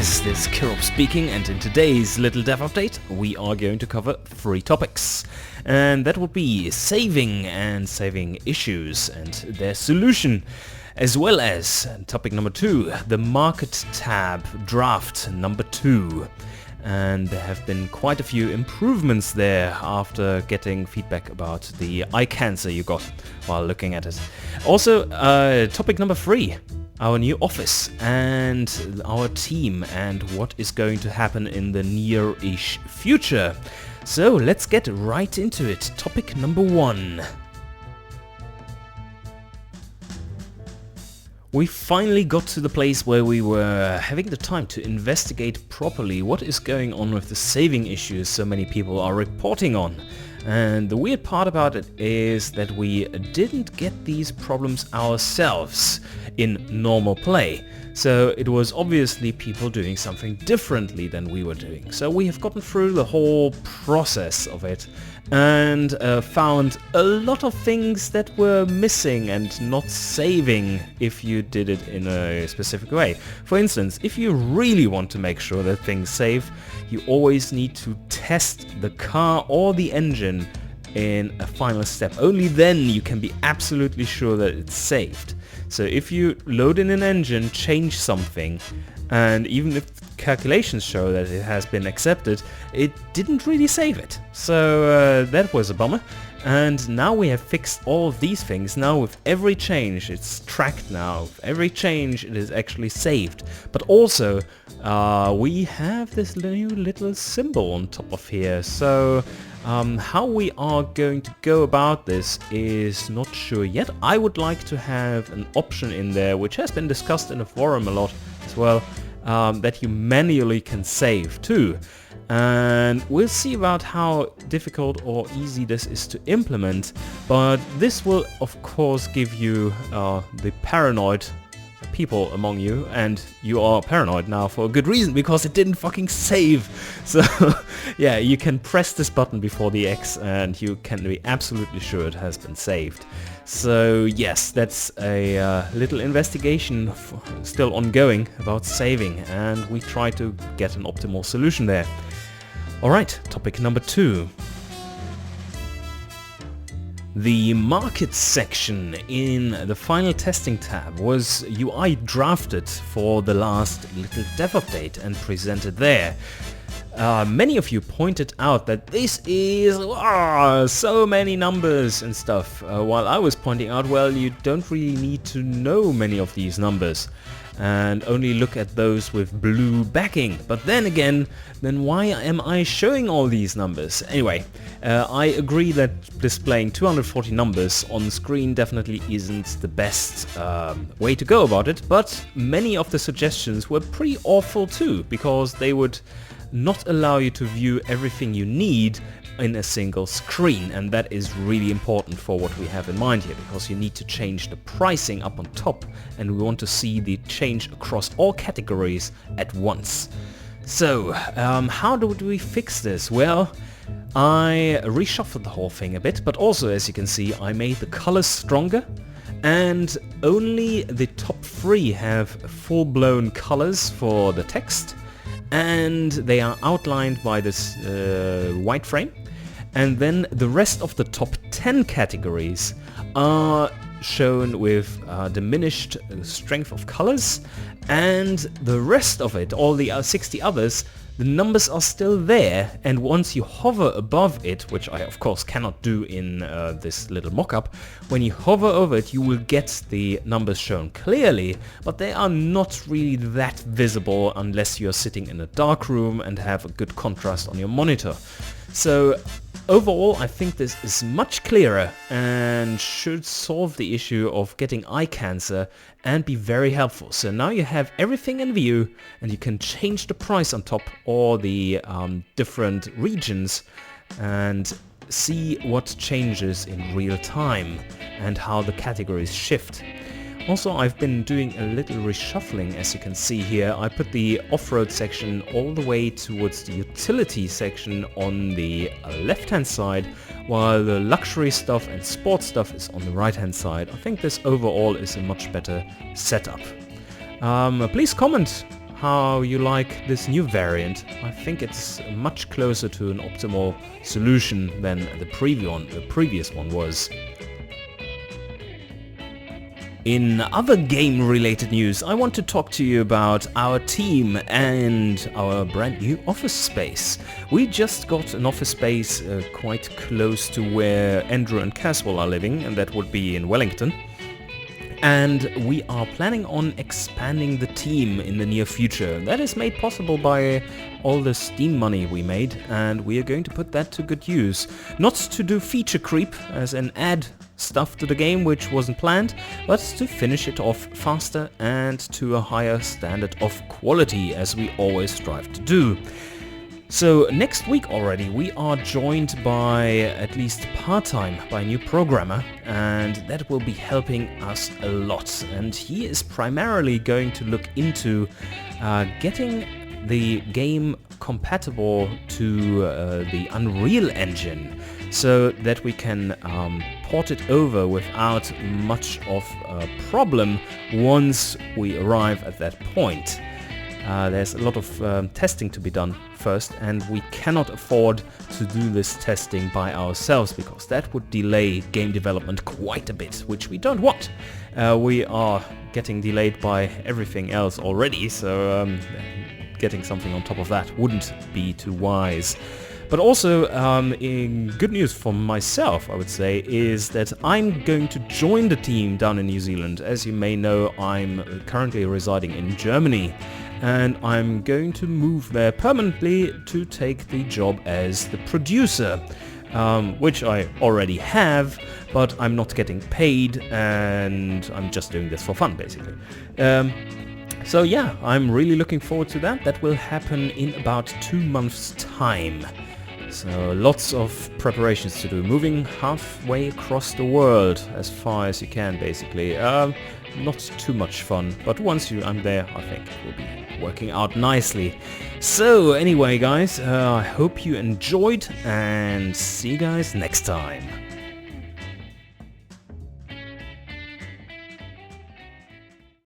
guys, this is Kirop speaking, and in today's little dev update we are going to cover 3 topics. And that would be saving and saving issues and their solution, as well as topic number 2, the market tab draft number 2. And there have been quite a few improvements there after getting feedback about the eye cancer you got while looking at it. Also, topic number 3, our new office and our team and what is going to happen in the near-ish future. So let's get right into it. Topic number 1. We finally got to the place where we were having the time to investigate properly what is going on with the saving issues so many people are reporting on. And the weird part about it is that we didn't get these problems ourselves in normal play. So it was obviously people doing something differently than we were doing. So we have gotten through the whole process of it and found a lot of things that were missing and not saving if you did it in a specific way. For instance, if you really want to make sure that things save, you always need to test the car or the engine in a final step. Only then you can be absolutely sure that it's saved. So if you load in an engine, change something, and even if calculations show that it has been accepted, it didn't really save it. So that was a bummer. And now we have fixed all of these things. Now with every change it's tracked now. With every change it is actually saved. But also we have this new little symbol on top of here. So how we are going to go about this is not sure yet. I would like to have an option in there, which has been discussed in the forum a lot as well, that you manually can save too. And we'll see about how difficult or easy this is to implement, but this will of course give you the paranoid people among you, and you are paranoid now for a good reason, because it didn't fucking save. So yeah, you can press this button before the X and you can be absolutely sure it has been saved. So yes, that's a little investigation still ongoing about saving, and we try to get an optimal solution there. Alright, topic number 2. The market section in the final testing tab was UI drafted for the last little dev update and presented there. Many of you pointed out that this is so many numbers and stuff, while I was pointing out, well, you don't really need to know many of these numbers and only look at those with blue backing. But then again, then why am I showing all these numbers? Anyway, I agree that displaying 240 numbers on screen definitely isn't the best way to go about it, but many of the suggestions were pretty awful too, because they would not allow you to view everything you need in a single screen, and that is really important for what we have in mind here, because you need to change the pricing up on top, and we want to see the change across all categories at once. So how do we fix this? Well, I reshuffled the whole thing a bit, but also, as you can see, I made the colors stronger, and only the top 3 have full-blown colors for the text, and they are outlined by this white frame. And then the rest of the top 10 categories are shown with diminished strength of colors, and the rest of it, all the 60 others, the numbers are still there, and once you hover above it, which I of course cannot do in this little mock-up, when you hover over it you will get the numbers shown clearly, but they are not really that visible unless you're sitting in a dark room and have a good contrast on your monitor. So overall, I think this is much clearer and should solve the issue of getting eye cancer and be very helpful. So now you have everything in view, and you can change the price on top or the different regions and see what changes in real time and how the categories shift. Also, I've been doing a little reshuffling, as you can see here. I put the off-road section all the way towards the utility section on the left-hand side, while the luxury stuff and sports stuff is on the right-hand side. I think this overall is a much better setup. Please comment how you like this new variant. I think it's much closer to an optimal solution than the previous one was. In other game-related news, I want to talk to you about our team and our brand new office space. We just got an office space quite close to where Andrew and Caswell are living, and that would be in Wellington. And we are planning on expanding the team in the near future. That is made possible by all the Steam money we made, and we are going to put that to good use. Not to do feature creep, as in add stuff to the game which wasn't planned, but to finish it off faster and to a higher standard of quality, as we always strive to do. So next week already we are joined by, at least part-time, by a new programmer, and that will be helping us a lot. And he is primarily going to look into getting the game compatible to the Unreal Engine, so that we can port it over without much of a problem once we arrive at that point. There's a lot of testing to be done first, and we cannot afford to do this testing by ourselves, because that would delay game development quite a bit, which we don't want. We are getting delayed by everything else already, so getting something on top of that wouldn't be too wise. But also, in good news for myself, I would say, is that I'm going to join the team down in New Zealand. As you may know, I'm currently residing in Germany, and I'm going to move there permanently to take the job as the producer, which I already have, but I'm not getting paid, and I'm just doing this for fun, basically. So yeah, I'm really looking forward to that. That will happen in about 2 months' time. So lots of preparations to do, moving halfway across the world, as far as you can, basically. Not too much fun, but once I'm there, I think it will be working out nicely. So anyway, guys, I hope you enjoyed, and see you guys next time.